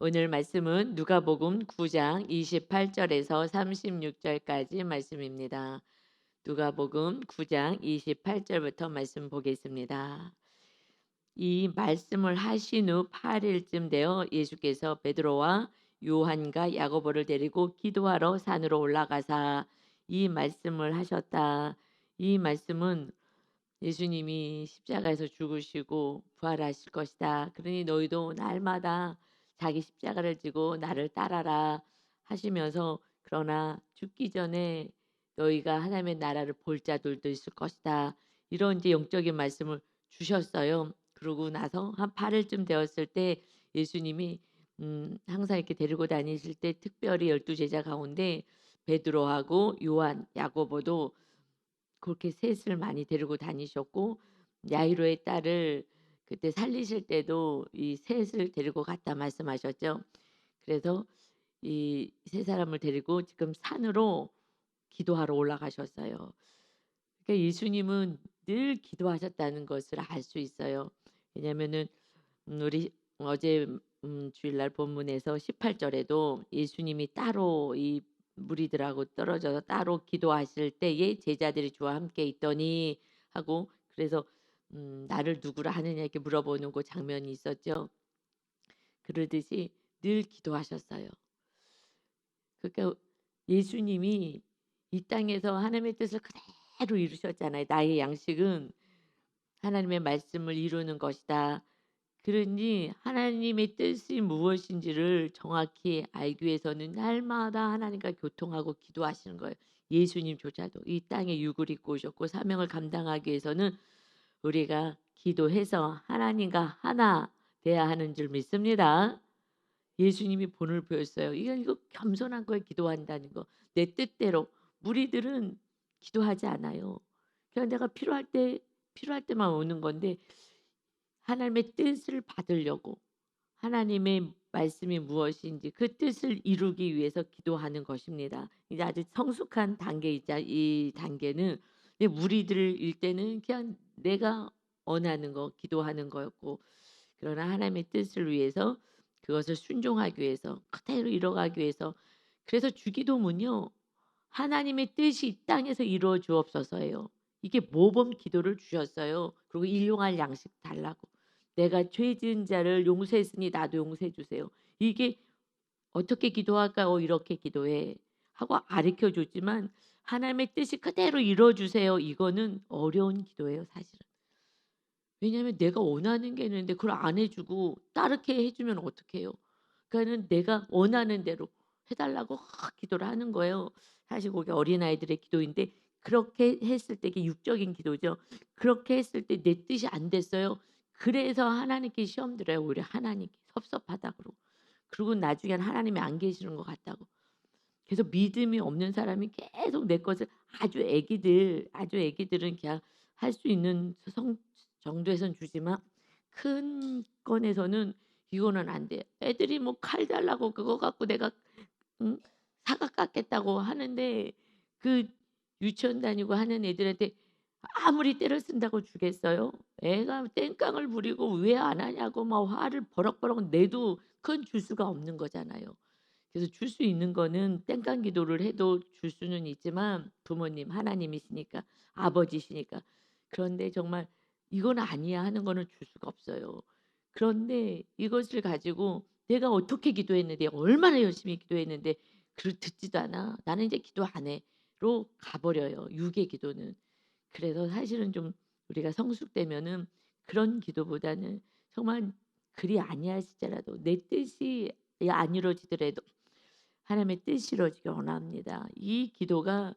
오늘 말씀은 누가복음 9장 28절에서 36절까지 말씀입니다. 누가복음 9장 28절부터 말씀 보겠습니다. 이 말씀을 하신 후 8일쯤 되어 예수께서 베드로와 요한과 야고보를 데리고 기도하러 산으로 올라가사 이 말씀을 하셨다. 이 말씀은 예수님이 십자가에서 죽으시고 부활하실 것이다. 그러니 너희도 날마다 자기 십자가를 지고 나를 따라라 하시면서 그러나 죽기 전에 너희가 하나님의 나라를 볼 자들도 있을 것이다. 이런 이제 영적인 말씀을 주셨어요. 그러고 나서 한 8일쯤 되었을 때 예수님이 항상 이렇게 데리고 다니실 때 특별히 12 제자 가운데 베드로하고 요한, 야고보도 그렇게 셋을 많이 데리고 다니셨고 야이로의 딸을 그때 살리실 때도 이 셋을 데리고 갔다 말씀하셨죠. 그래서 이 세 사람을 데리고 지금 산으로 기도하러 올라가셨어요. 그러니까 예수님은 늘 기도하셨다는 것을 알 수 있어요. 왜냐하면은 우리 어제 주일날 본문에서 18절에도 예수님이 따로 이 무리들하고 떨어져서 따로 기도하실 때에 제자들이 주와 함께 있더니 하고 그래서 나를 누구라 하느냐 이렇게 물어보는 그 장면이 있었죠. 그러듯이 늘 기도하셨어요. 그러니까 예수님이 이 땅에서 하나님의 뜻을 그대로 이루셨잖아요. 나의 양식은 하나님의 말씀을 이루는 것이다. 그러니 하나님의 뜻이 무엇인지를 정확히 알기 위해서는 날마다 하나님과 교통하고 기도하시는 거예요. 예수님조차도 이 땅에 육을 입고 오셨고 사명을 감당하기 위해서는 우리가 기도해서 하나님과 하나 돼야 하는 줄 믿습니다. 예수님이 본을 보였어요. 이거 겸손한 거에 기도한다는 거. 내 뜻대로 무리들은 기도하지 않아요. 그냥 내가 필요할 때만 오는 건데 하나님의 뜻을 받으려고 하나님의 말씀이 무엇인지 그 뜻을 이루기 위해서 기도하는 것입니다. 이제 아주 성숙한 단계이자 이 단계는 이 무리들일 때는 그냥 내가 원하는 거 기도하는 거였고 그러나 하나님의 뜻을 위해서 그것을 순종하기 위해서 그대로 이뤄가기 위해서 그래서 주기도문요. 하나님의 뜻이 이 땅에서 이루어 주옵소서예요. 이게 모범 기도를 주셨어요. 그리고 일용할 양식 달라고. 내가 죄 지은 자를 용서했으니 나도 용서해 주세요. 이게 어떻게 기도할까? 이렇게 기도해. 하고 가르쳐 줬지만 하나님의 뜻이 그대로 이루어 주세요. 이거는 어려운 기도예요, 사실은. 왜냐하면 내가 원하는 게 있는데 그걸 안 해 주고 다르게 해 주면 어떡해요. 그러니까는 내가 원하는 대로 해 달라고 기도를 하는 거예요. 사실 그게 어린아이들의 기도인데 그렇게 했을 때 이게 육적인 기도죠. 그렇게 했을 때 내 뜻이 안 됐어요. 그래서 하나님께 시험 들어요. 오히려 하나님께 섭섭하다 그러고. 그리고 나중엔 하나님이 안 계시는 것 같다고. 그래서 믿음이 없는 사람이 계속 내 것을 아주 애기들은 그냥 할 수 있는 성 정도에선 주지만 큰 건에서는 이거는 안 돼. 애들이 뭐 칼 달라고 그거 갖고 내가 응? 사과 깎겠다고 하는데 그 유치원 다니고 하는 애들한테 아무리 때를 쓴다고 주겠어요? 애가 땡깡을 부리고 왜 안 하냐고 막 화를 버럭버럭 내도 그건 줄 수가 없는 거잖아요. 그래서 줄 수 있는 거는 땡깡 기도를 해도 줄 수는 있지만 부모님 하나님이시니까 아버지시니까. 그런데 정말 '이건 아니야.' 하는 거는 줄 수가 없어요. 그런데 이것을 가지고 내가 어떻게 기도했는데 얼마나 열심히 기도했는데 듣지도 않아. '나는 이제 기도 안 해.'로 가 버려요 육의 기도는. 그래서 사실은 좀 우리가 성숙되면은 그런 기도보다는 정말 그리 아니하시더라도 내 뜻이 안 이루어지더라도 하나님의 뜻이 이루어지길 원합니다. 이 기도가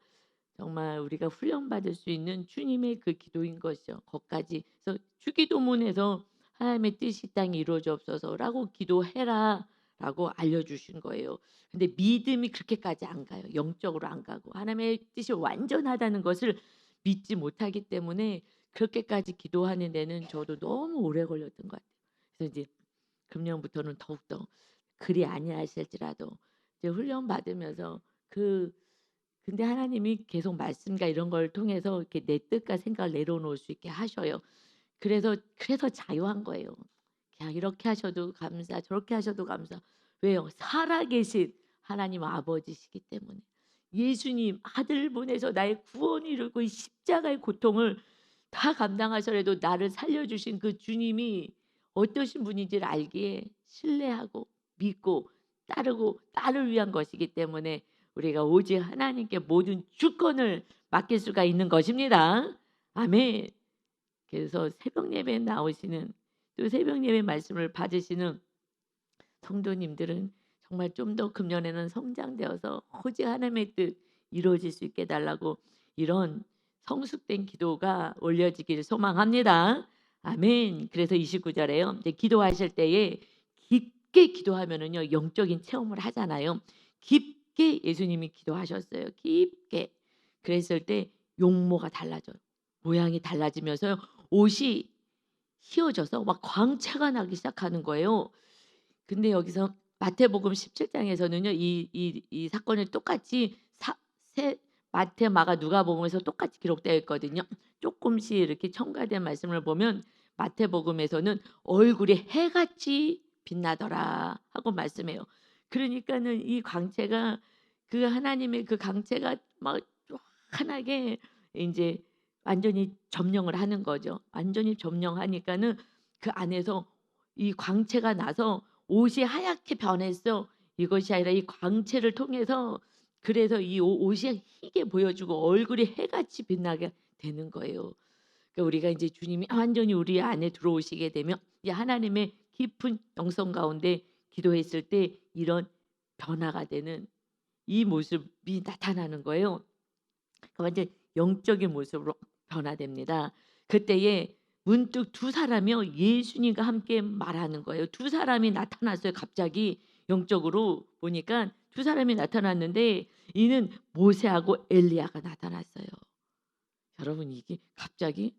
정말 우리가 훈련받을 수 있는 주님의 그 기도인 것이죠. 거기까지. 그래서 주기도문에서 하나님의 뜻이 이 땅에 이루어지옵소서라고 기도해라라고 알려주신 거예요. 근데 믿음이 그렇게까지 안 가요. 영적으로 안 가고 하나님의 뜻이 완전하다는 것을 믿지 못하기 때문에 그렇게까지 기도하는 데는 저도 너무 오래 걸렸던 것 같아요. 그래서 이제 금년부터는 더욱더 그리 아니하실지라도 이제 훈련 받으면서 근데 하나님이 계속 말씀과 이런 걸 통해서 이렇게 내 뜻과 생각을 내려놓을 수 있게 하셔요. 그래서 자유한 거예요. 그냥 이렇게 하셔도 감사, 저렇게 하셔도 감사. 왜요? 살아계신 하나님 아버지시기 때문에. 예수님 아들 보내서 나의 구원을 이루고 이 십자가의 고통을 다 감당하셔라도 나를 살려주신 그 주님이 어떠신 분인지를 알기에 신뢰하고 믿고 따르고 나를 위한 것이기 때문에 우리가 오직 하나님께 모든 주권을 맡길 수가 있는 것입니다. 아멘. 그래서 새벽 예배에 나오시는, 또 새벽 예배 말씀을 받으시는 성도님들은 정말 좀 더 금년에는 성장되어서 오직 하나님의 뜻 이루어질 수 있게 달라고 이런 성숙된 기도가 올려지기를 소망합니다. 아멘. 그래서 29절에요. 이제 기도하실 때에 깊게 기도하면은요 영적인 체험을 하잖아요. 깊게 예수님이 기도하셨어요. 깊게. 그랬을 때 용모가 달라져요. 모양이 달라지면서요 옷이 휘어져서 막 광채가 나기 시작하는 거예요. 근데 여기서 마태복음 17장에서는요. 이 사건을 똑같이 세 마태, 마가, 누가복음에서 똑같이 기록되어 있거든요. 조금씩 이렇게 첨가된 말씀을 보면 마태복음에서는 "얼굴이 해같이 빛나더라." 하고 말씀해요. 그러니까는 이 광채가, 그 하나님의 그 광채가 막 환하게 인제 완전히 점령을 하는 거죠. 완전히 점령하니까는 그 안에서 이 광채가 나서 옷이 하얗게 변했어. 이것이 아니라 이 광채를 통해서, 그래서 이 옷이 희게 보여지고 얼굴이 해같이 빛나게 되는 거예요. 그러니까 우리가 이제 주님이 완전히 우리 안에 들어오시게 되면 이 하나님의 깊은 영성 가운데 기도했을 때 이런 변화가 되는 이 모습이 나타나는 거예요. 그러니까 완전 영적인 모습으로 변화됩니다. 그때에 문득 두 사람이요 예수님과 함께 말하는 거예요. 두 사람이 나타났어요. 갑자기 영적으로 보니까 두 사람이 나타났는데 이는 모세하고 엘리야가 나타났어요. 여러분 이게 갑자기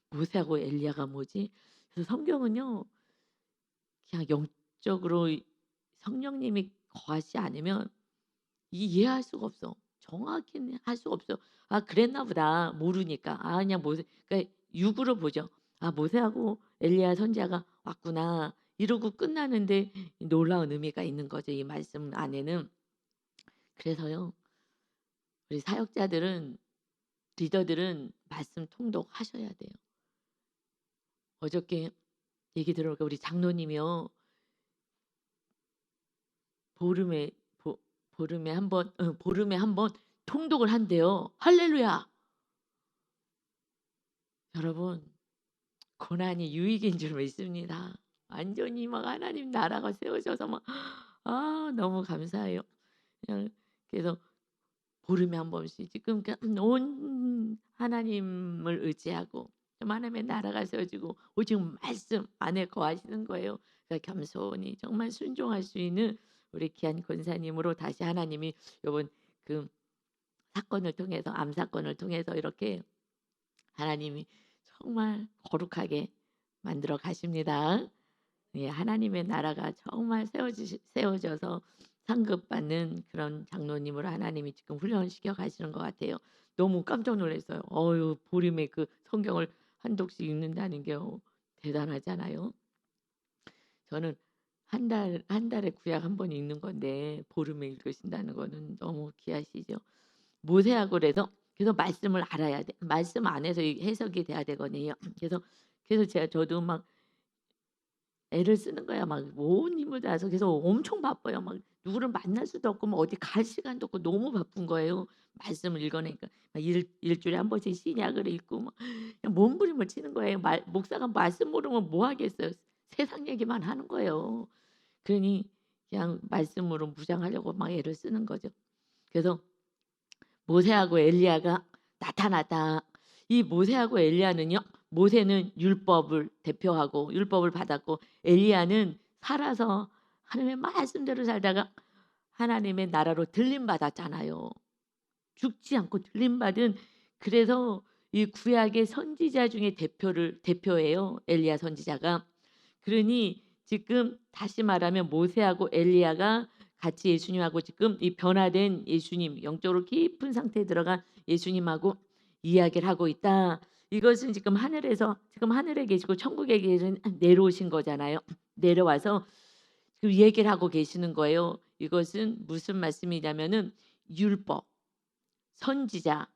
모세하고 엘리야가 뭐지? 그래서 성경은요 그냥 영적으로 성령님이 거하지 않으면 이해할 수가 없어. 정확히는 할 수가 없어. '아 그랬나 보다.' 모르니까. 아 그냥 모세, 그러니까 육으로 보죠. '아 모세하고 엘리야 선지자가 왔구나.' 이러고 끝나는데 놀라운 의미가 있는 거죠, 이 말씀 안에는. 그래서요. 우리 사역자들은, 리더들은 말씀 통독하셔야 돼요. 어저께 얘기 들어보니까 우리 장로님이요. 보름에 보름에 한 번, 보름에 한 번 통독을 한대요. 할렐루야. 여러분 고난이 유익인 줄 믿습니다. 완전히 막 하나님 나라가 세워져서 막 너무 감사해요. 그냥 그래서 보름에 한 번씩 지금 온 하나님을 의지하고 좀 하나님의 나라가 세워지고 오직 말씀 안에 거하시는 거예요. 그러니까 겸손히 정말 순종할 수 있는 우리 귀한 권사님으로 다시 하나님이 요번 그 사건을 통해서, 암 사건을 통해서 이렇게 하나님이 정말 거룩하게 만들어 가십니다. 예, 하나님의 나라가 정말 세워져서 상급받는 그런 장로님으로 하나님이 지금 훈련시켜 가시는 것 같아요. 너무 깜짝 놀랐어요. 어유 보림에 그 성경을 한 독씩 읽는다는 게 대단하잖아요. 저는 한 달에 구약 한 번 읽는 건데 보름에 읽으신다는 거는 너무 귀하시죠. 모세하고 그래서 말씀을 알아야 돼. 말씀 안에서 이 해석이 돼야 되거든요. 그래서 저도 막 애를 쓰는 거야. 막 온 힘을 다해서 그래서 엄청 바빠요. 막 누구를 만날 수도 없고 뭐 어디 갈 시간도 없고 너무 바쁜 거예요. 말씀을 읽어내니까 막 일주일에 한 번씩 신약을 읽고 막 그냥 몸부림을 치는 거예요. 목사가 말씀 모르면 뭐 하겠어요. 세상 얘기만 하는 거예요. 그러니 그냥 말씀으로 무장하려고 막 애를 쓰는 거죠. 그래서 모세하고 엘리야가 나타났다. 이 모세하고 엘리야는요. 모세는 율법을 대표하고 율법을 받았고 엘리야는 살아서 하나님의 말씀대로 살다가 하나님의 나라로 들림 받았잖아요. 죽지 않고 들림 받은, 그래서 이 구약의 선지자 중에 대표예요. 엘리야 선지자가. 그러니 지금 다시 말하면 모세하고 엘리야가 같이 예수님하고 지금 이 변화된 예수님, 영적으로 깊은 상태에 들어간 예수님하고 이야기를 하고 있다. 이것은 지금 하늘에 계시고 천국에 계신 내려오신 거잖아요. 내려와서 그 얘기를 하고 계시는 거예요. 이것은 무슨 말씀이냐면은 율법, 선지자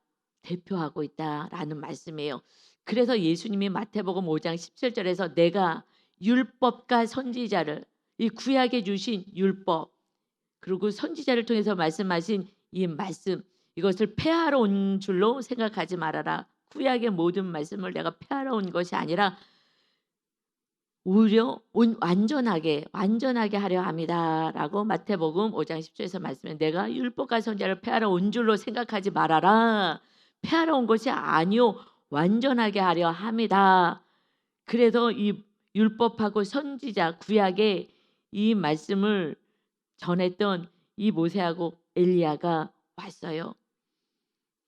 대표하고 있다라는 말씀이에요. 그래서 예수님이 마태복음 5장 17절에서 내가 율법과 선지자를, 이 구약에 주신 율법 그리고 선지자를 통해서 말씀하신 이 말씀, 이것을 폐하러 온 줄로 생각하지 말아라. 구약의 모든 말씀을 내가 폐하러 온 것이 아니라 오히려 완전하게 하려 함이다라고 마태복음 5장 10절에서 말씀해. 내가 율법과 선지자를 폐하러 온 줄로 생각하지 말아라. 폐하러 온 것이 아니요 완전하게 하려 함이다. 그래서 이 율법하고 선지자 구약의 이 말씀을 전했던 이 모세하고 엘리야가 왔어요.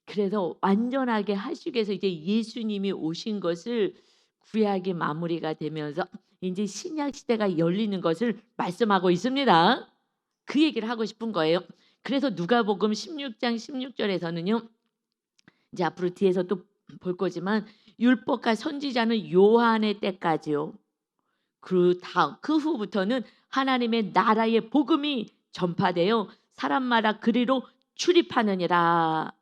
그래서 완전하게 하시기 위해서 이제 예수님이 오신 것을 구약이 마무리가 되면서 이제 신약 시대가 열리는 것을 말씀하고 있습니다. 그 얘기를 하고 싶은 거예요. 그래서 누가복음 16장 16절에서는요. 이제 앞으로 뒤에서 또 볼 거지만 율법과 선지자는 요한의 때까지요. 그 후부터는 하나님의 나라의 복음이 전파되어 사람마다 그리로 출입하느니라.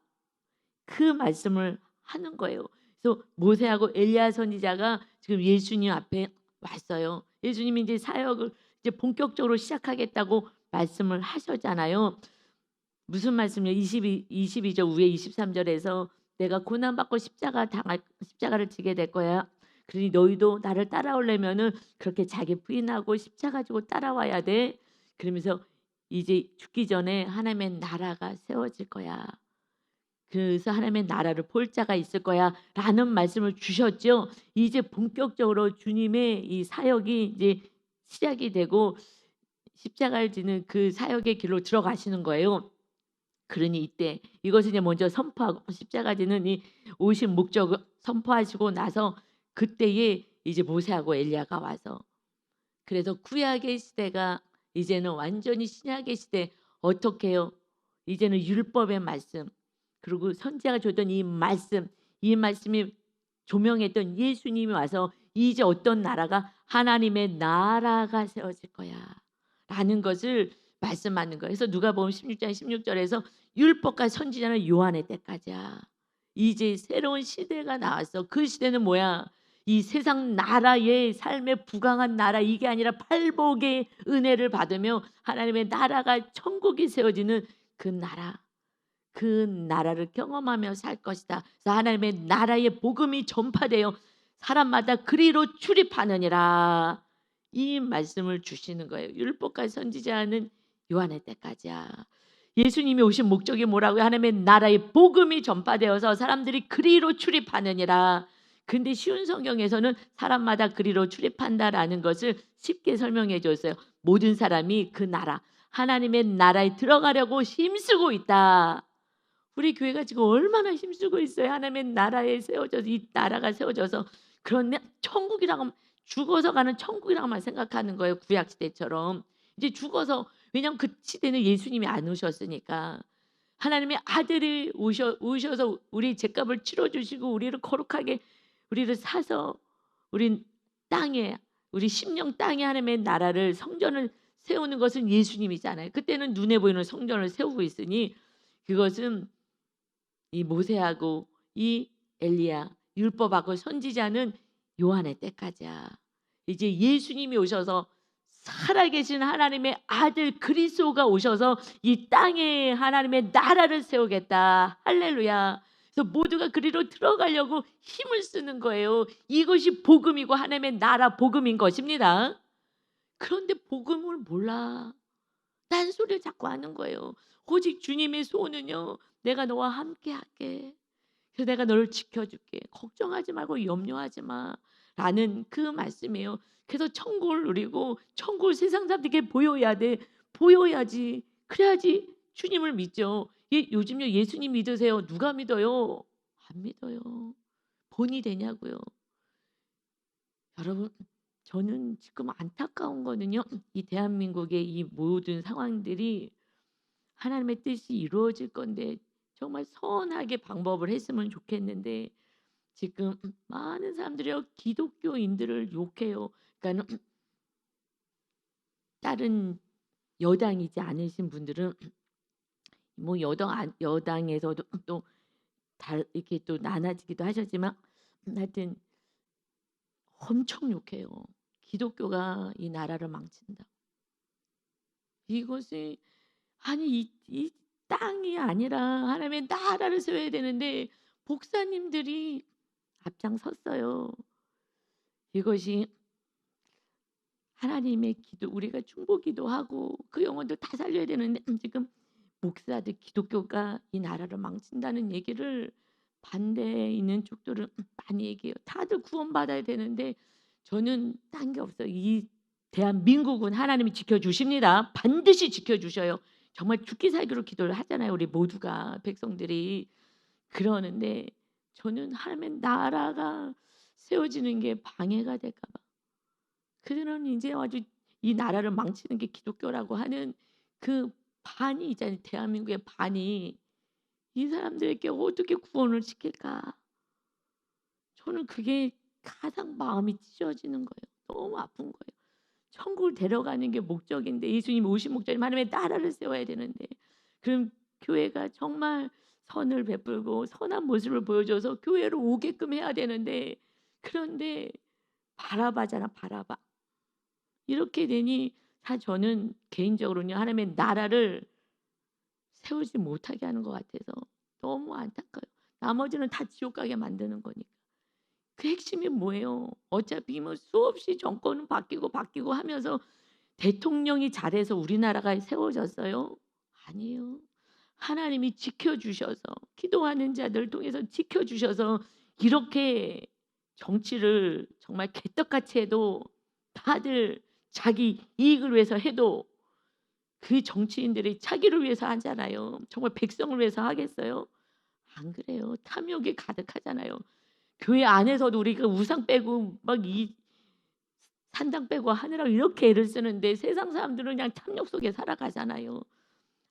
그 말씀을 하는 거예요. 그래서 모세하고 엘리야 선지자가 지금 예수님 앞에 왔어요. 예수님이 이제 사역을 이제 본격적으로 시작하겠다고 말씀을 하셨잖아요. 무슨 말씀이요? 22절 위에 23절에서 내가 고난받고 십자가를 지게 될 거야. 그러니 너희도 나를 따라오려면은 그렇게 자기 부인하고 십자가 지고 따라와야 돼. 그러면서 이제 죽기 전에 하나님의 나라가 세워질 거야. 그래서 하나님의 나라를 볼 자가 있을 거야라는 말씀을 주셨죠. 이제 본격적으로 주님의 이 사역이 이제 시작이 되고 십자가를 지는 그 사역의 길로 들어가시는 거예요. 그러니 이때 이것을 이제 먼저 선포하고 십자가 지는 이 오신 목적을 선포하시고 나서 그때에 이제 모세하고 엘리야가 와서 그래서 구약의 시대가 이제는 완전히 신약의 시대. 어떻게 해요? 이제는 율법의 말씀 그리고 선지자가 줬던 이 말씀이 조명했던 예수님이 와서 이제 어떤 나라가 하나님의 나라가 세워질 거야 라는 것을 말씀하는 거예요. 그래서 누가복음 16장 16절에서 율법과 선지자는 요한의 때까지야. 이제 새로운 시대가 나왔어. 그 시대는 뭐야? 이 세상 나라의 삶에 부강한 나라, 이게 아니라 팔복의 은혜를 받으며 하나님의 나라가 천국이 세워지는 그 나라. 그 나라를 경험하며 살 것이다. 그래서 하나님의 나라의 복음이 전파되어 사람마다 그리로 출입하느니라. 이 말씀을 주시는 거예요. 율법과 선지자는 요한의 때까지야. 예수님이 오신 목적이 뭐라고요? 하나님의 나라의 복음이 전파되어서 사람들이 그리로 출입하느니라. 근데 쉬운 성경에서는 사람마다 그리로 출입한다라는 것을 쉽게 설명해 줬어요. 모든 사람이 그 나라, 하나님의 나라에 들어가려고 힘쓰고 있다. 우리 교회가 지금 얼마나 힘쓰고 있어요. 하나님의 나라에 세워져서 이 나라가 세워져서 그런데 천국이라고 죽어서 가는 천국이라고만 생각하는 거예요. 구약 시대처럼 이제 죽어서 왜냐하면 그 시대는 예수님이 안 오셨으니까 하나님의 아들이 오셔서 우리 죄값을 치러주시고 우리를 거룩하게 우리를 사서 우리 땅에 우리 심령 땅에 하나님의 나라를 성전을 세우는 것은 예수님이잖아요. 그때는 눈에 보이는 성전을 세우고 있으니 그것은 이 모세하고 이 엘리야 율법하고 선지자는 요한의 때까지야. 이제 예수님이 오셔서 살아계신 하나님의 아들 그리스도가 오셔서 이 땅에 하나님의 나라를 세우겠다. 할렐루야. 그래서 모두가 그리로 들어가려고 힘을 쓰는 거예요. 이것이 복음이고 하나님의 나라 복음인 것입니다. 그런데 복음을 몰라. 딴소리를 자꾸 하는 거예요. 오직 주님의 소원은요. 내가 너와 함께 할게. 그래서 내가 너를 지켜줄게. 걱정하지 말고 염려하지 마. 라는 그 말씀이에요. 그래서 천국을 누리고 천국을 세상 사람들에게 보여야 돼. 보여야지. 그래야지 주님을 믿죠. 요즘요 예수님 믿으세요. 누가 믿어요? 안 믿어요. 본이 되냐고요. 여러분 저는 지금 안타까운 거는요. 이 대한민국의 이 모든 상황들이 하나님의 뜻이 이루어질 건데 정말 선하게 방법을 했으면 좋겠는데 지금 많은 사람들이요 기독교인들을 욕해요. 그러니까는 다른 여당이지 않으신 분들은 뭐 여당에서도 또 이렇게 또 나눠지기도 하셨지만 하여튼 엄청 욕해요. 기독교가 이 나라를 망친다. 이것이 아니 이 땅이 아니라 하나님의 나라를 세워야 되는데 목사님들이 앞장섰어요. 이것이 하나님의 기도 우리가 중보기도 하고 그 영혼들 다 살려야 되는데 지금 목사들 기독교가 이 나라를 망친다는 얘기를 반대에 있는 쪽들은 많이 얘기해요. 다들 구원받아야 되는데 저는 딴 게 없어요. 이 대한민국은 하나님이 지켜주십니다. 반드시 지켜주셔요. 정말 죽기 살기로 기도를 하잖아요. 우리 모두가 백성들이. 그러는데 저는 하나님의 나라가 세워지는 게 방해가 될까 봐. 그들은 이제 아주 이 나라를 망치는 게 기독교라고 하는 그 반이 있잖아요. 대한민국의 반이 이 사람들에게 어떻게 구원을 시킬까? 저는 그게 가장 마음이 찢어지는 거예요. 너무 아픈 거예요. 천국을 데려가는 게 목적인데 예수님 오신 목적이 하나님의 나라를 세워야 되는데 그럼 교회가 정말 선을 베풀고 선한 모습을 보여줘서 교회로 오게끔 해야 되는데 그런데 바라바잖아 바라바. 이렇게 되니 저는 개인적으로는 하나님의 나라를 세우지 못하게 하는 것 같아서 너무 안타까워요. 나머지는 다 지옥 가게 만드는 거니까. 그 핵심이 뭐예요? 어차피 뭐 수없이 정권은 바뀌고 하면서 대통령이 잘해서 우리나라가 세워졌어요? 아니에요. 하나님이 지켜주셔서 기도하는 자들 통해서 지켜주셔서 이렇게 정치를 정말 개떡같이 해도 다들 자기 이익을 위해서 해도 그 정치인들이 자기를 위해서 하잖아요. 정말 백성을 위해서 하겠어요? 안 그래요. 탐욕이 가득하잖아요. 교회 안에서도 우리가 우상 빼고 막 이 산당 빼고 하느라고 이렇게 애를 쓰는데 세상 사람들은 그냥 탐욕 속에 살아가잖아요.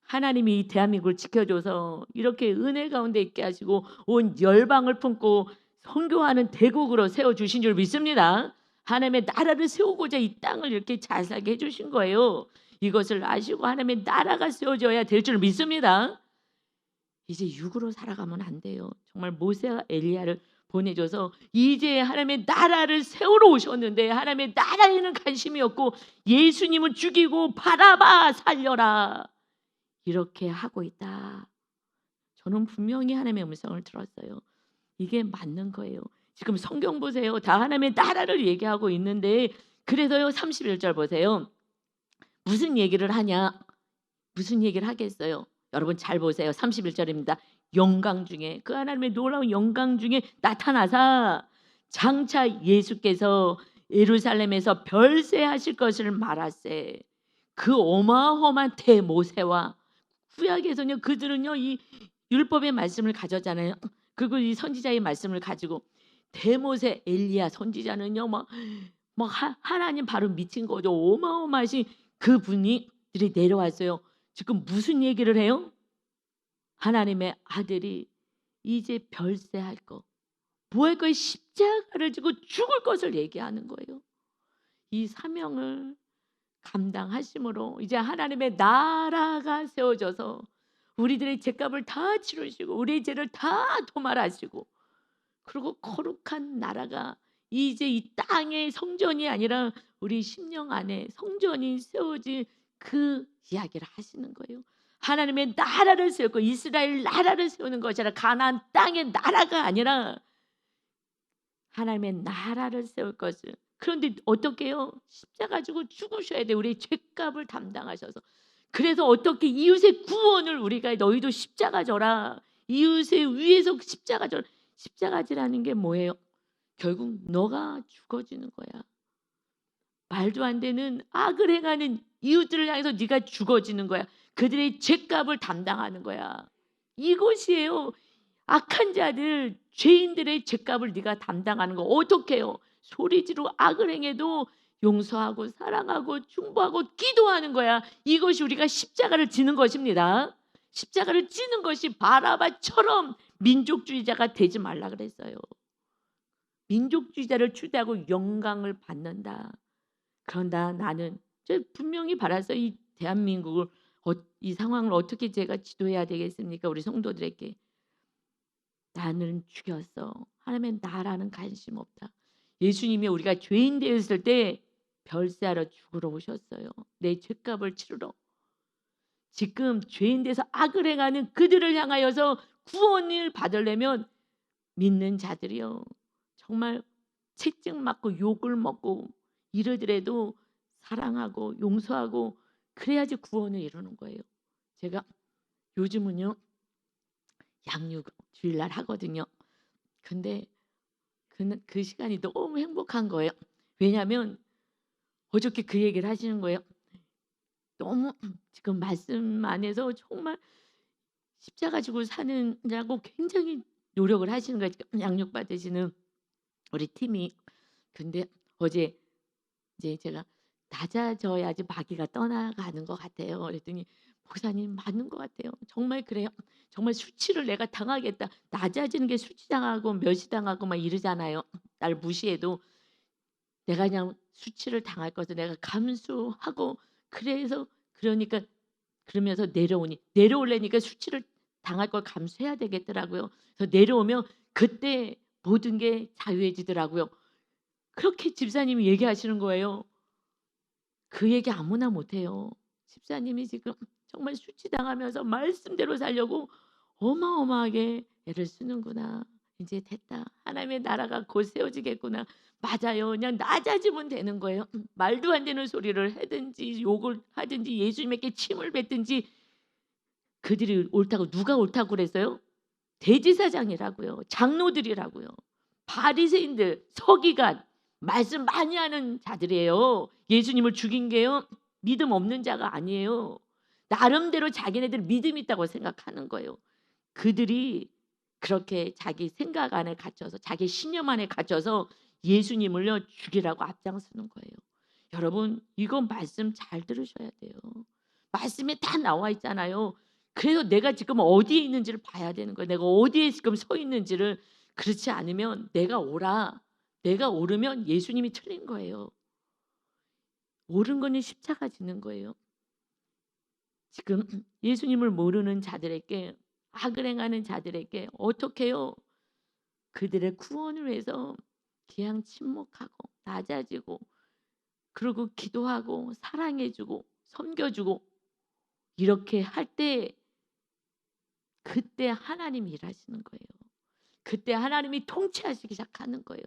하나님이 이 대한민국을 지켜줘서 이렇게 은혜 가운데 있게 하시고 온 열방을 품고 선교하는 대국으로 세워주신 줄 믿습니다. 하나님의 나라를 세우고자 이 땅을 이렇게 잘 살게 해주신 거예요. 이것을 아시고 하나님의 나라가 세워져야 될 줄 믿습니다. 이제 육으로 살아가면 안 돼요. 정말 모세와 엘리야를 보내줘서 이제 하나님의 나라를 세우러 오셨는데 하나님의 나라에는 관심이 없고 예수님은 죽이고 바라바 살려라 이렇게 하고 있다. 저는 분명히 하나님의 음성을 들었어요. 이게 맞는 거예요. 지금 성경 보세요. 다 하나님의 나라를 얘기하고 있는데 그래서요 31절 보세요. 무슨 얘기를 하냐? 무슨 얘기를 하겠어요? 여러분 잘 보세요. 31절입니다. 영광 중에 그 하나님의 놀라운 영광 중에 나타나사 장차 예수께서 예루살렘에서 별세하실 것을 말하세. 그 어마어마한 대모세와 구약에서는요 그들은요 이 율법의 말씀을 가졌잖아요. 그리고 이 선지자의 말씀을 가지고 대모세 엘리야 선지자는요 막 하나님 바로 미친 거죠. 어마어마하신 그분이 들이 내려왔어요. 지금 무슨 얘기를 해요? 하나님의 아들이 이제 별세할 거, 뭐 할 거예요? 십자가를 지고 죽을 것을 얘기하는 거예요. 이 사명을 감당하심으로 이제 하나님의 나라가 세워져서 우리들의 죄값을 다 치르시고 우리의 죄를 다 도말하시고 그리고 거룩한 나라가 이제 이 땅의 성전이 아니라 우리 심령 안에 성전이 세워질 그 이야기를 하시는 거예요. 하나님의 나라를 세우고 이스라엘 나라를 세우는 것이 아니라 가나안 땅의 나라가 아니라 하나님의 나라를 세울 것을. 그런데 어떻게 해요? 십자가 지고 죽으셔야 돼. 우리의 죄값을 담당하셔서. 그래서 어떻게 이웃의 구원을 우리가 너희도 십자가 져라. 이웃의 위에서 십자가 져라. 십자가지라는 게 뭐예요? 결국 너가 죽어지는 거야. 말도 안 되는 악을 행하는 이웃들을 향해서 네가 죽어지는 거야. 그들의 죄값을 담당하는 거야. 이것이에요. 악한 자들, 죄인들의 죄값을 네가 담당하는 거. 어떻게 해요? 소리지르고 악을 행해도 용서하고 사랑하고 중보하고 기도하는 거야. 이것이 우리가 십자가를 지는 것입니다. 십자가를 지는 것이 바라바처럼 민족주의자가 되지 말라 그랬어요. 민족주의자를 추대하고 영광을 받는다. 그런다 나는 분명히 바라서 이 대한민국을 이 상황을 어떻게 제가 지도해야 되겠습니까? 우리 성도들에게 나는 죽였어. 하나님의 나라는 관심 없다. 예수님이 우리가 죄인 되었을 때 별세하러 죽으러 오셨어요. 내 죄값을 치르러. 지금 죄인 돼서 악을 행하는 그들을 향하여서 구원을 받으려면 믿는 자들이요. 정말 채찍 맞고 욕을 먹고 이러더라도 사랑하고 용서하고 그래야지 구원을 이루는 거예요. 제가 요즘은요. 양육 주일날 하거든요. 근데 그 시간이 너무 행복한 거예요. 왜냐하면 어저께 그 얘기를 하시는 거예요. 너무 지금 말씀 안에서 정말 십자가 지고 사느라고 굉장히 노력을 하시는 거예요. 양육 받으시는 우리 팀이. 근데 어제 이제 제가 낮아져야지 마귀가 떠나가는 것 같아요. 그랬더니 목사님 맞는 것 같아요. 정말 그래요. 정말 수치를 내가 당하겠다. 낮아지는 게 수치당하고 멸시당하고 막 이러잖아요. 날 무시해도 내가 그냥 수치를 당할 것을 내가 감수하고 그래서 그러니까 그러면서 내려오려니까 수치를 당할 걸 감수해야 되겠더라고요. 그래서 내려오면 그때 모든 게 자유해지더라고요. 그렇게 집사님이 얘기하시는 거예요. 그 얘기 아무나 못해요. 집사님이 지금 정말 수치당하면서 말씀대로 살려고 어마어마하게 애를 쓰는구나. 이제 됐다. 하나님의 나라가 곧 세워지겠구나. 맞아요. 그냥 낮아지면 되는 거예요. 말도 안 되는 소리를 하든지 욕을 하든지 예수님에게 침을 뱉든지 그들이 옳다고 누가 옳다고 그랬어요? 대제사장이라고요. 장로들이라고요. 바리새인들, 서기관, 말씀 많이 하는 자들이에요. 예수님을 죽인 게요. 믿음 없는 자가 아니에요. 나름대로 자기네들 믿음 있다고 생각하는 거예요. 그들이 그렇게 자기 생각 안에 갇혀서 자기 신념 안에 갇혀서 예수님을요 죽이라고 앞장서는 거예요. 여러분 이건 말씀 잘 들으셔야 돼요. 말씀에 다 나와 있잖아요. 그래서 내가 지금 어디에 있는지를 봐야 되는 거예요. 내가 어디에 지금 서 있는지를. 그렇지 않으면 내가 오르면 예수님이 틀린 거예요. 옳은 거는 십자가 지는 거예요. 지금 예수님을 모르는 자들에게 악을 행하는 자들에게 어떻게 해요? 그들의 구원을 위해서 그냥 침묵하고 낮아지고 그리고 기도하고 사랑해주고 섬겨주고 이렇게 할 때 그때 하나님이 일하시는 거예요. 그때 하나님이 통치하시기 시작하는 거예요.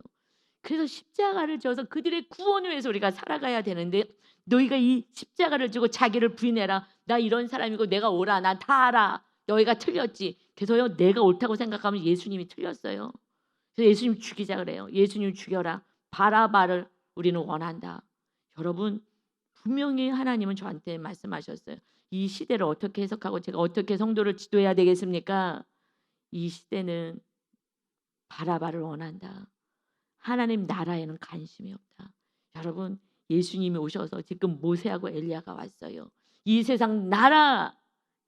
그래서 십자가를 져서 그들의 구원을 위해서 우리가 살아가야 되는데 너희가 이 십자가를 지고 자기를 부인해라. 나 이런 사람이고 내가 옳아. 난 다 알아. 너희가 틀렸지. 그래서요 내가 옳다고 생각하면 예수님이 틀렸어요. 그래서 예수님 죽이자 그래요. 예수님 죽여라. 바라바를 우리는 원한다. 여러분 분명히 하나님은 저한테 말씀하셨어요. 이 시대를 어떻게 해석하고 제가 어떻게 성도를 지도해야 되겠습니까? 이 시대는 바라바를 원한다. 하나님 나라에는 관심이 없다. 여러분 예수님이 오셔서 지금 모세하고 엘리야가 왔어요. 이 세상 나라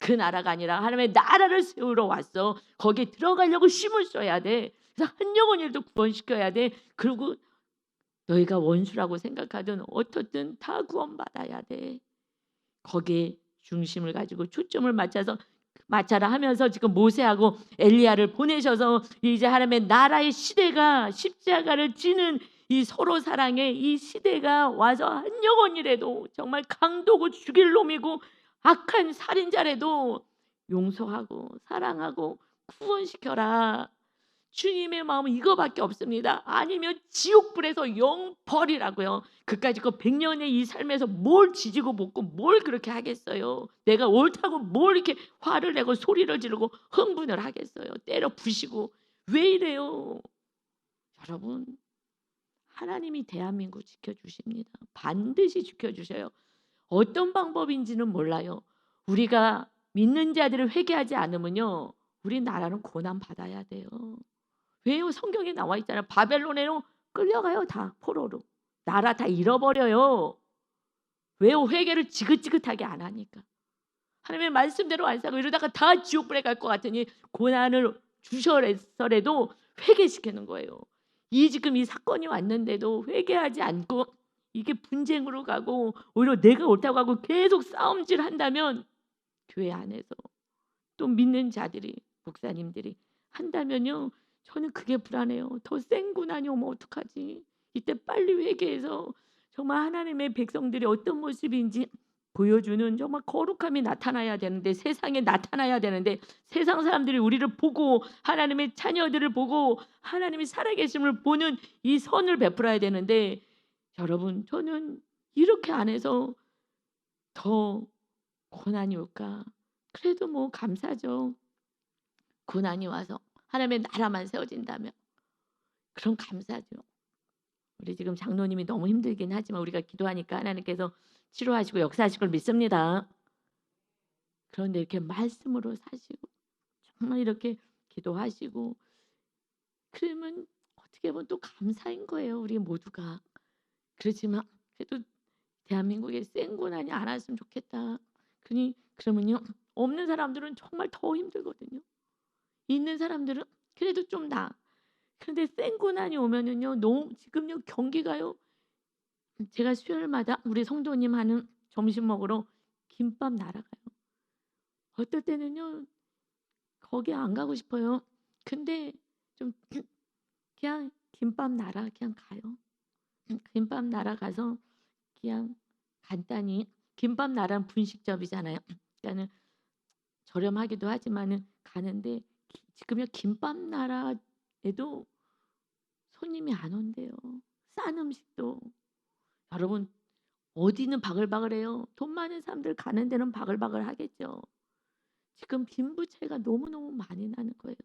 그 나라가 아니라 하나님의 나라를 세우러 왔어. 거기에 들어가려고 힘을 써야 돼. 그래서 한 영혼이라도 구원시켜야 돼. 그리고 너희가 원수라고 생각하든 어떻든 다 구원받아야 돼. 거기에 중심을 가지고 초점을 맞춰라 하면서 지금 모세하고 엘리야를 보내셔서 이제 하나님의 나라의 시대가 십자가를 지는 이 서로 사랑의 이 시대가 와서 한 영혼이라도 정말 강도고 죽일 놈이고 악한 살인자라도 용서하고 사랑하고 구원시켜라. 주님의 마음은 이거밖에 없습니다. 아니면 지옥불에서 영벌이라고요. 그까짓 거 100년의 이 삶에서 뭘 지지고 볶고 뭘 그렇게 하겠어요. 내가 옳다고 뭘 이렇게 화를 내고 소리를 지르고 흥분을 하겠어요. 때려 부시고 왜 이래요. 여러분 하나님이 대한민국 지켜주십니다. 반드시 지켜주셔요. 어떤 방법인지는 몰라요. 우리가 믿는 자들을 회개하지 않으면요 우리나라는 고난 받아야 돼요. 왜요? 성경에 나와 있잖아요. 바벨론에로 끌려가요. 다 포로로. 나라 다 잃어버려요. 왜요? 회개를 지긋지긋하게 안 하니까. 하나님의 말씀대로 안 사고 이러다가 다 지옥불에 갈 것 같으니 고난을 주셔서라도 회개시키는 거예요. 지금 이 사건이 왔는데도 회개하지 않고 이게 분쟁으로 가고 오히려 내가 옳다고 하고 계속 싸움질한다면 교회 안에서 또 믿는 자들이 목사님들이 한다면요. 저는 그게 불안해요. 더 센 고난이 오면 어떡하지? 이때 빨리 회개해서 정말 하나님의 백성들이 어떤 모습인지 보여주는 정말 거룩함이 나타나야 되는데 세상에 나타나야 되는데 세상 사람들이 우리를 보고 하나님의 자녀들을 보고 하나님이 살아계심을 보는 이 선을 베풀어야 되는데 여러분 저는 이렇게 안 해서 더 고난이 올까? 그래도 뭐 감사죠. 고난이 와서 하나님의 나라만 세워진다면 그럼 감사죠. 우리 지금 장로님이 너무 힘들긴 하지만 우리가 기도하니까 하나님께서 치료하시고 역사하실 걸 믿습니다. 그런데 이렇게 말씀으로 사시고 정말 이렇게 기도하시고 그러면 어떻게 보면 또 감사인 거예요. 우리 모두가. 그렇지만 그래도 대한민국에 센 고난이 안 왔으면 좋겠다. 그러면요. 없는 사람들은 정말 더 힘들거든요. 있는 사람들은 그래도 좀 나아. 그런데 센 고난이 오면은요. 너무 지금요 경기가요. 제가 수요일마다 우리 성도님 하는 점심 먹으러 김밥 날아가요. 어떨 때는요. 거기 안 가고 싶어요. 근데 좀 그냥 김밥 날아 그냥 가요. 김밥 날아가서 그냥 간단히 김밥 나라는 분식점이잖아요. 그러니까는 저렴하기도 하지만은 가는데 지금요 김밥 나라에도 손님이 안 온대요. 싼 음식도. 여러분 어디는 바글바글해요. 돈 많은 사람들 가는 데는 바글바글 하겠죠. 지금 빈부차이가 너무너무 많이 나는 거예요.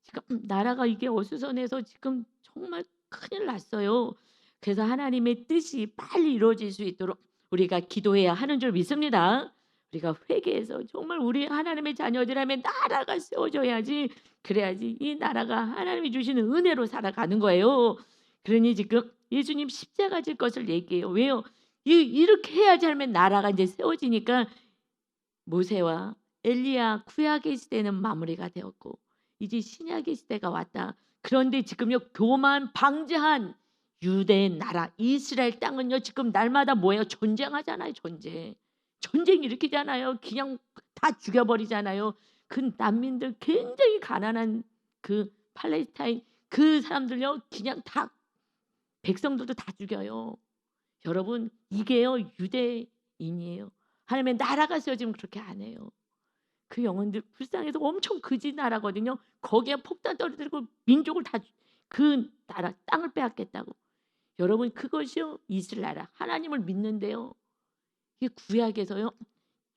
지금 나라가 이게 어수선해서 지금 정말 큰일 났어요. 그래서 하나님의 뜻이 빨리 이루어질 수 있도록 우리가 기도해야 하는 줄 믿습니다. 우리가 회개해서 정말 우리 하나님의 자녀들하면 나라가 세워져야지 그래야지 이 나라가 하나님이 주시는 은혜로 살아가는 거예요. 그러니 지금 예수님 십자가 질 것을 얘기해요. 왜요? 이렇게 해야지 하면 나라가 이제 세워지니까 모세와 엘리야 구약의 시대는 마무리가 되었고 이제 신약의 시대가 왔다. 그런데 지금요 교만 방지한 유대의 나라 이스라엘 땅은요 지금 날마다 뭐예요? 전쟁하잖아요. 전쟁 일으키잖아요. 그냥 다 죽여버리잖아요. 그 난민들 굉장히 가난한 그 팔레스타인 그 사람들요 그냥 다 백성들도 다 죽여요. 여러분 이게요 유대인이에요. 하나님의 나라가 세워지면 그렇게 안 해요. 그 영혼들 불쌍해서 엄청 거지 나라거든요. 거기에 폭탄 떨어뜨리고 민족을 다 그 나라 땅을 빼앗겠다고. 여러분 그것이요 이스라엘 나라 하나님을 믿는데요. 이 구약에서요.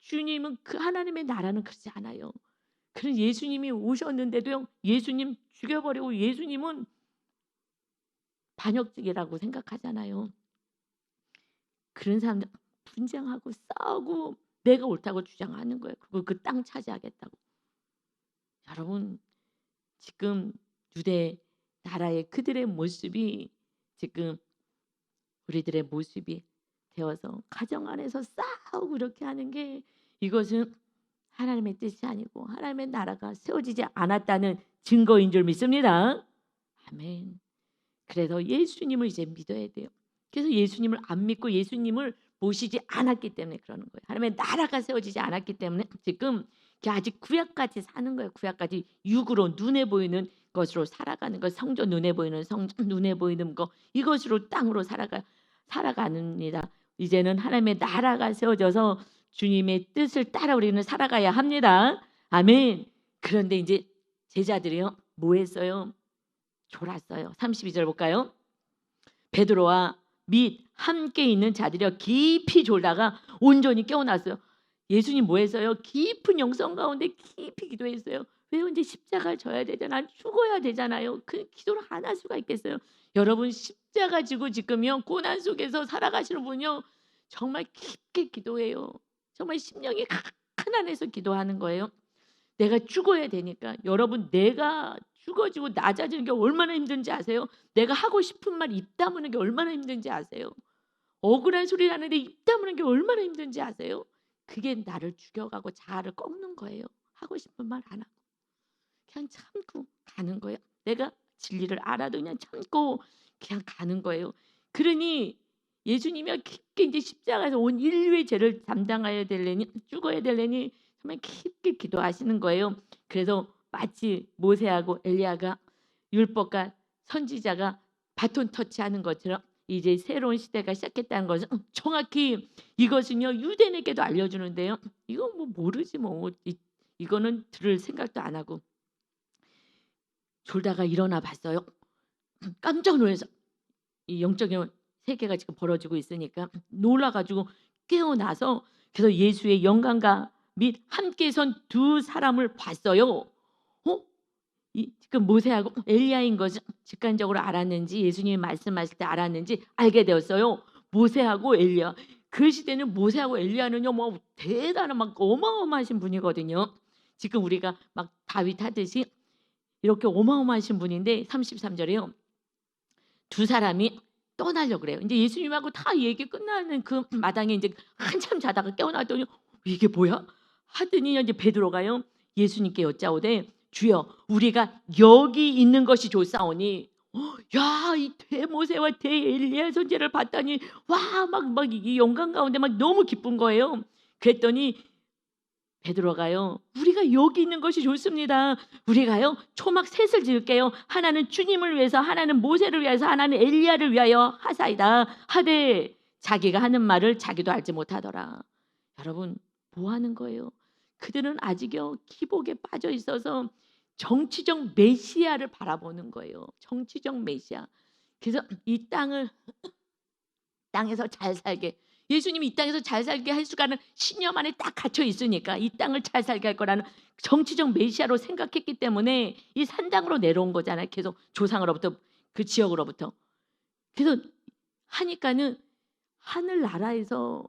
주님은 그 하나님의 나라는 그렇지 않아요. 그런 예수님이 오셨는데도요. 예수님 죽여버리고 예수님은 반역직이라고 생각하잖아요. 그런 사람들 분쟁하고 싸우고 내가 옳다고 주장하는 거예요. 그리고 그 땅 차지하겠다고. 여러분 지금 유대 나라의 그들의 모습이 지금 우리들의 모습이 되어서 가정 안에서 싸우고 이렇게 하는 게 이것은 하나님의 뜻이 아니고 하나님의 나라가 세워지지 않았다는 증거인 줄 믿습니다. 아멘. 그래서 예수님을 이제 믿어야 돼요. 그래서 예수님을 안 믿고 예수님을 모시지 않았기 때문에 그러는 거예요. 하나님의 나라가 세워지지 않았기 때문에 지금 아직 구약까지 사는 거예요. 구약까지 육으로 눈에 보이는 것으로 살아가는 것, 성전 눈에 보이는 성전 눈에 보이는 것 이것으로 땅으로 살아가는니다. 이제는 하나님의 나라가 세워져서 주님의 뜻을 따라 우리는 살아가야 합니다. 아멘. 그런데 이제 제자들이요 뭐 했어요? 졸았어요. 32절 볼까요? 베드로와 및 함께 있는 자들이여 깊이 졸다가 온전히 깨어났어요. 예수님 뭐 했어요? 깊은 영성 가운데 깊이 기도했어요. 왜요? 이제 십자가를 져야 되잖아. 죽어야 되잖아요. 그 기도를 안 할 수가 있겠어요? 여러분 십자가 지고 지금요 고난 속에서 살아가시는 분요 정말 깊게 기도해요. 정말 심령이 큰 안에서 기도하는 거예요. 내가 죽어야 되니까. 여러분 내가 죽어지고 낮아지는 게 얼마나 힘든지 아세요? 내가 하고 싶은 말 입 다무는 게 얼마나 힘든지 아세요? 억울한 소리를 하는데 입 다무는 게 얼마나 힘든지 아세요? 그게 나를 죽여가고 자아를 꺾는 거예요. 하고 싶은 말 안 하고 그냥 참고 가는 거예요. 내가 진리를 알아도 그냥 참고 그냥 가는 거예요. 그러니 예수님이 깊게 이제 십자가에서 온 인류의 죄를 담당해야 되려니 죽어야 되려니 정말 깊게 기도하시는 거예요. 그래서 마치 모세하고 엘리야가 율법과 선지자가 바톤 터치하는 것처럼 이제 새로운 시대가 시작했다는 것은 정확히 이것은요 유대인에게도 알려주는데요. 이건 뭐 모르지 뭐 이거는 들을 생각도 안 하고 졸다가 일어나 봤어요. 깜짝 놀라서 이 영적인 세계가 지금 벌어지고 있으니까 놀라가지고 깨어나서 그래서 예수의 영광과 및 함께 선 두 사람을 봤어요. 이 지금 모세하고 엘리야인 것을 직관적으로 알았는지 예수님이 말씀하실 때 알았는지 알게 되었어요. 모세하고 엘리야. 그 시대는 모세하고 엘리야는요 뭐 대단한 막 어마어마하신 분이거든요. 지금 우리가 막 다윗 하듯이 이렇게 어마어마하신 분인데 33절에요. 두 사람이 떠나려고 그래요. 이제 예수님하고 다 얘기 끝나는 그 마당에 이제 한참 자다가 깨어났더니 이게 뭐야? 하더니 이제 베드로가요 예수님께 여짜오되 주여 우리가 여기 있는 것이 좋사오니 야 이 대모세와 대엘리야 선지자를 봤더니 와 막 이 영광 가운데 막 너무 기쁜 거예요. 그랬더니 베드로가요 우리가 여기 있는 것이 좋습니다. 우리가요 초막 셋을 지을게요. 하나는 주님을 위해서, 하나는 모세를 위해서, 하나는 엘리야를 위하여 하사이다 하되 자기가 하는 말을 자기도 알지 못하더라. 여러분 뭐 하는 거예요? 그들은 아직요 기복에 빠져 있어서 정치적 메시아를 바라보는 거예요. 정치적 메시아. 그래서 이 땅에서 잘 살게 예수님이 이 땅에서 잘 살게 할 수가는 신념 안에 딱 갇혀 있으니까 이 땅을 잘 살게 할 거라는 정치적 메시아로 생각했기 때문에 이 산당으로 내려온 거잖아요. 계속 조상으로부터 그 지역으로부터. 그래서 하니까는 하늘나라에서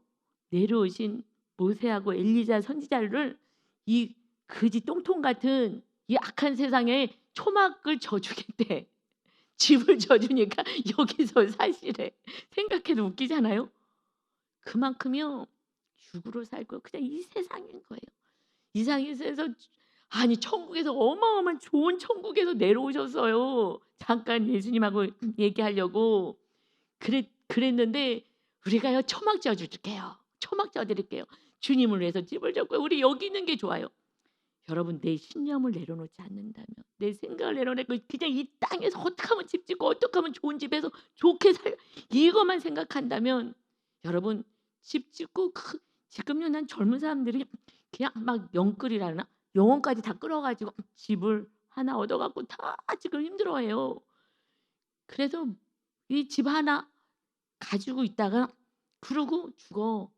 내려오신 모세하고 엘리자 선지자를 이 거지 똥통 같은 이 악한 세상에 초막을 져주겠대. 집을 져주니까 여기서 사시래. 생각해도 웃기잖아요. 그만큼요 죽으로 살고 그냥 이 세상인 거예요. 이 세상에서 아니 천국에서 어마어마한 좋은 천국에서 내려오셨어요. 잠깐 예수님하고 얘기하려고 그랬는데 우리가요 초막 져줄게요. 초막 져드릴게요. 주님을 위해서 집을 졌고요. 우리 여기 있는 게 좋아요. 여러분 내 신념을 내려놓지 않는다면 내 생각을 내려놓고 그냥 이 땅에서 어떻게 하면 집 짓고 어떻게 하면 좋은 집에서 좋게 살 이것만 생각한다면 여러분 집 짓고 지금요 난 젊은 사람들이 그냥 막 영끌이라나 영혼까지 다 끌어가지고 집을 하나 얻어갖고 다 지금 힘들어해요. 그래서 이 집 하나 가지고 있다가 그러고 죽어.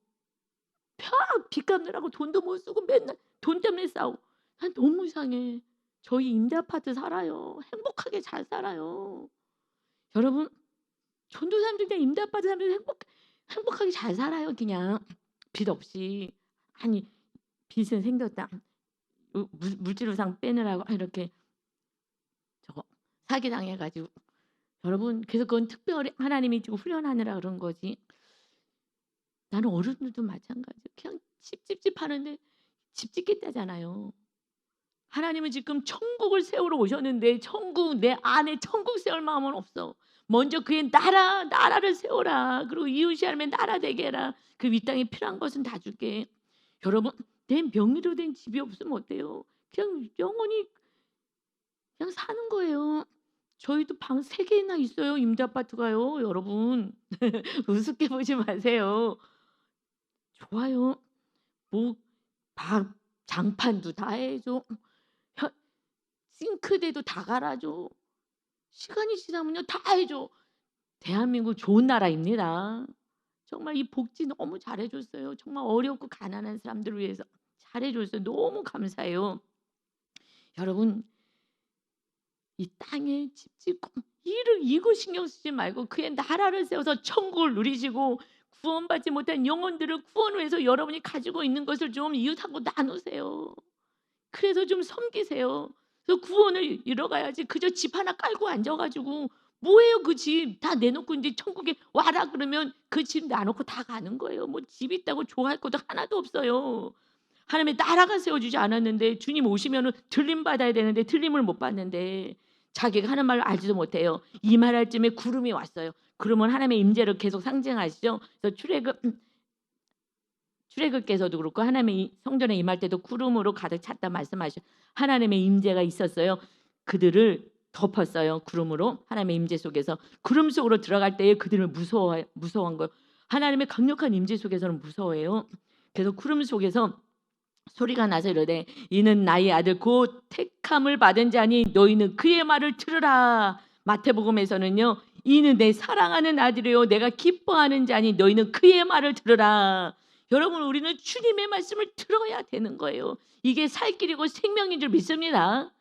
빚 갚느라고 돈도 못 쓰고 맨날 돈 때문에 싸우고 난 너무 이상해. 저희 임대 아파트 살아요. 행복하게 잘 살아요. 여러분 전도사님들 그냥 임대 아파트 사람들 행복하게 잘 살아요. 그냥 빚 없이. 아니 빚은 생겼다. 물질우상 빼느라고 이렇게 저거 사기당해가지고 여러분 그래서 그건 특별히 하나님이 지금 훈련하느라 그런 거지. 나는 어른들도 마찬가지예요. 그냥 집 하는데 집 짓겠다잖아요. 하나님은 지금 천국을 세우러 오셨는데 천국 내 안에 천국 세울 마음은 없어. 먼저 그의 나라를 세워라. 그리고 이웃이 하면 나라 되게 해라. 그 이 땅에 필요한 것은 다 줄게. 여러분 내 명의로 된 집이 없으면 어때요? 그냥 영원히 그냥 사는 거예요. 저희도 방 3개나 있어요. 임대 아파트가요. 여러분 우습게 보지 마세요. 좋아요. 뭐 장판도 다 해줘. 싱크대도 다 갈아줘. 시간이 지나면요 다 해줘. 대한민국 좋은 나라입니다. 정말 이 복지 너무 잘해줬어요. 정말 어렵고 가난한 사람들을 위해서 잘해줬어요. 너무 감사해요. 여러분 이 땅에 집 짓고 이거 신경 쓰지 말고 그의 나라를 세워서 천국을 누리시고 구원받지 못한 영혼들을 구원을 위해서 여러분이 가지고 있는 것을 좀 이웃하고 나누세요. 그래서 좀 섬기세요. 그래서 구원을 이뤄가야지. 그저 집 하나 깔고 앉아가지고 뭐예요 그 집 다 내놓고 이제 천국에 와라 그러면 그 집 놔놓고 다 가는 거예요. 뭐 집 있다고 좋아할 것도 하나도 없어요. 하나님의 나라가 세워주지 않았는데 주님 오시면은 들림 받아야 되는데 들림을 못 받는데 자기가 하는 말을 알지도 못해요. 이 말할 쯤에 구름이 왔어요. 그러면 하나님의 임재를 계속 상징하시죠. 그래서 출애굽께서도 그렇고 하나님의 성전에 임할 때도 구름으로 가득 찼다 말씀하시죠. 하나님의 임재가 있었어요. 그들을 덮었어요. 구름으로. 하나님의 임재 속에서 구름 속으로 들어갈 때에 그들을 무서워한 거예요. 하나님의 강력한 임재 속에서는 무서워해요. 그래서 구름 속에서 소리가 나서 이르되 이는 나의 아들 곧 택함을 받은 자니 너희는 그의 말을 들으라. 마태복음에서는요, 이는 내 사랑하는 아들이요 내가 기뻐하는 자니 너희는 그의 말을 들으라. 여러분, 우리는 주님의 말씀을 들어야 되는 거예요. 이게 살 길이고 생명인 줄 믿습니다.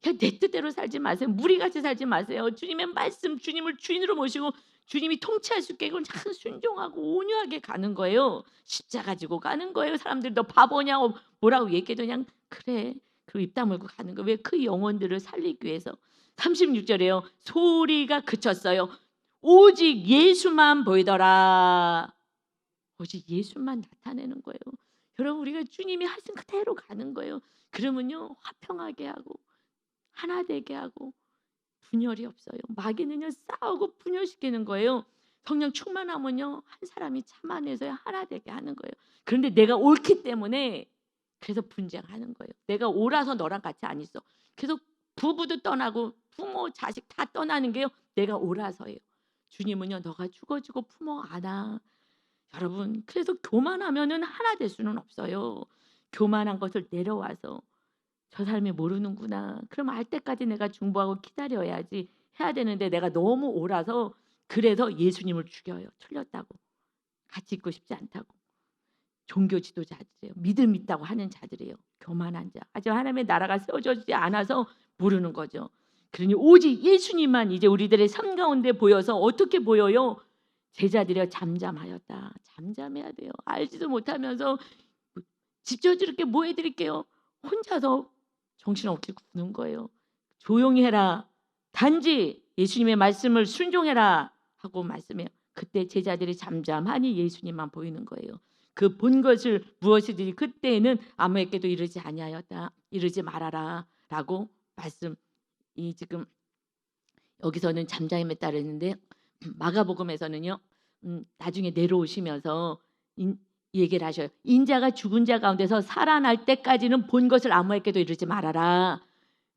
그냥 내 뜻대로 살지 마세요. 무리같이 살지 마세요. 주님의 말씀, 주님을 주인으로 모시고 주님이 통치할 수 있게 참 순종하고 온유하게 가는 거예요. 십자가 지고 가는 거예요. 사람들이 너 바보냐고 뭐라고 얘기해도 그냥 그래. 그리고 입 다물고 가는 거예요. 왜? 그 영혼들을 살리기 위해서. 36절에요. 소리가 그쳤어요. 오직 예수만 보이더라. 오직 예수만 나타내는 거예요. 여러분, 우리가 주님이 하신 그대로 가는 거예요. 그러면요, 화평하게 하고 하나 되게 하고 분열이 없어요. 마귀는요, 싸우고 분열시키는 거예요. 성령 충만하면요, 한 사람이 참아내서 하나 되게 하는 거예요. 그런데 내가 옳기 때문에 그래서 분쟁하는 거예요. 내가 옳아서 너랑 같이 안 있어. 그래서 부부도 떠나고 부모 자식 다 떠나는 게요, 내가 옳아서예요. 주님은요, 너가 죽어지고 부모 안아. 여러분, 그래서 교만하면은 하나 될 수는 없어요. 교만한 것을 내려와서 저 사람이 모르는구나. 그럼 알 때까지 내가 중보하고 기다려야지 해야 되는데 내가 너무 옳아서 그래서 예수님을 죽여요. 틀렸다고. 같이 있고 싶지 않다고. 종교 지도자들이에요. 믿음 있다고 하는 자들이에요. 교만한 자. 아직 하나님의 나라가 세워지지 않아서 모르는 거죠. 그러니 오직 예수님만 이제 우리들의 삶 가운데 보여서 어떻게 보여요? 제자들이 잠잠하였다. 잠잠해야 돼요. 알지도 못하면서 집저지럽게 뭐 해드릴게요. 혼자서 정신없게 구는 거예요. 조용히 해라. 단지 예수님의 말씀을 순종해라 하고 말씀해요. 그때 제자들이 잠잠하니 예수님만 보이는 거예요. 그 본 것을 무엇이든지 그때에는 아무에게도 이르지 아니하였다. 이르지 말아라 라고 말씀. 이 지금 여기서는 잠잠에 따르는데 마가복음에서는요, 나중에 내려오시면서 이 얘기를 하셔요. 인자가 죽은 자 가운데서 살아날 때까지는 본 것을 아무에게도 이르지 말아라.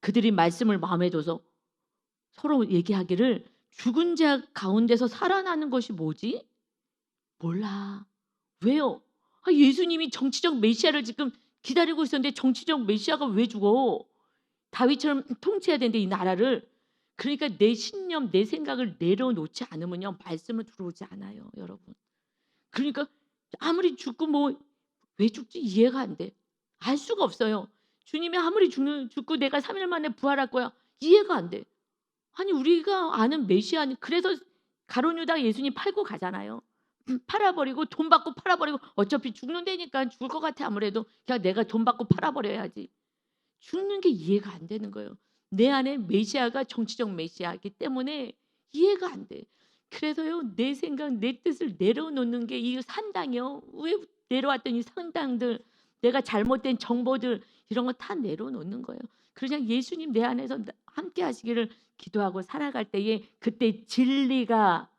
그들이 말씀을 마음에 둬서 서로 얘기하기를 죽은 자 가운데서 살아나는 것이 뭐지? 몰라. 왜요? 예수님이 정치적 메시아를 지금 기다리고 있었는데 정치적 메시아가 왜 죽어? 다윗처럼 통치해야 되는데 이 나라를. 그러니까 내 신념, 내 생각을 내려놓지 않으면요, 말씀은 들어오지 않아요, 여러분. 그러니까 아무리 죽고 뭐 왜 죽지 이해가 안 돼. 알 수가 없어요. 주님이 아무리 죽고 내가 3일 만에 부활할 거야, 이해가 안 돼. 아니, 우리가 아는 메시아는 그래서 가룟 유다 예수님 팔고 가잖아요. 팔아버리고 돈 받고 팔아버리고 어차피 죽는다니까 죽을 것 같아. 아무래도 그냥 내가 돈 받고 팔아버려야지. 죽는 게 이해가 안 되는 거예요. 내 안에 메시아가 정치적 메시아이기 때문에 이해가 안 돼. 그래서요, 내 생각, 내 뜻을 내려놓는 게 이 산당이요. 왜 내려왔던 이 산당들, 내가 잘못된 정보들 이런 거 다 내려놓는 거예요. 그냥 예수님 내 안에서 함께 하시기를 기도하고 살아갈 때에 그때 진리가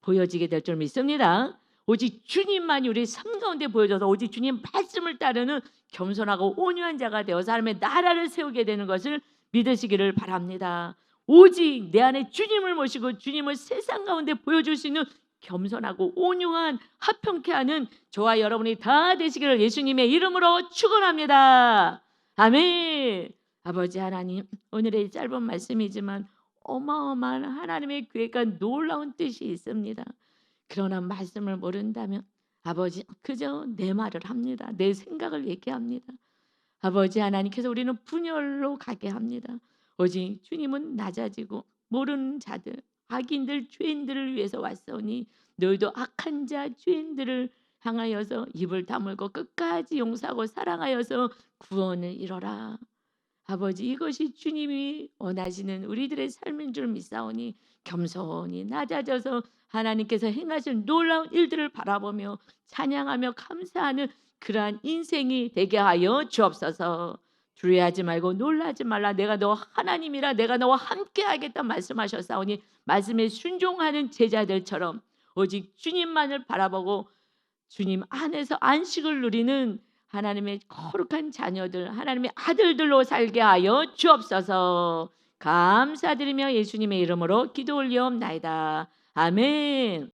보여지게 될 줄 믿습니다. 오직 주님만이 우리 삶 가운데 보여져서 오직 주님 말씀을 따르는 겸손하고 온유한 자가 되어 사람의 나라를 세우게 되는 것을 믿으시기를 바랍니다. 오직 내 안에 주님을 모시고 주님을 세상 가운데 보여줄 수 있는 겸손하고 온유한 화평케 하는 저와 여러분이 다 되시기를 예수님의 이름으로 축원합니다. 아멘. 아버지 하나님, 오늘의 짧은 말씀이지만 어마어마한 하나님의 계획과 놀라운 뜻이 있습니다. 그러나 말씀을 모른다면 아버지, 그저 내 말을 합니다. 내 생각을 얘기합니다. 아버지 하나님께서 우리는 분열로 가게 합니다. 오직 주님은 낮아지고 모르는 자들, 악인들, 죄인들을 위해서 왔사오니 너희도 악한 자, 죄인들을 향하여서 입을 다물고 끝까지 용서하고 사랑하여서 구원을 이뤄라. 아버지, 이것이 주님이 원하시는 우리들의 삶인 줄 믿사오니 겸손히 낮아져서 하나님께서 행하실 놀라운 일들을 바라보며 찬양하며 감사하는 그러한 인생이 되게 하여 주옵소서. 두려워하지 말고 놀라지 말라. 내가 너 하나님이라. 내가 너와 함께하겠다 말씀하셨사오니 말씀에 순종하는 제자들처럼 오직 주님만을 바라보고 주님 안에서 안식을 누리는 하나님의 거룩한 자녀들, 하나님의 아들들로 살게 하여 주옵소서. 감사드리며 예수님의 이름으로 기도 올리옵나이다. 아멘.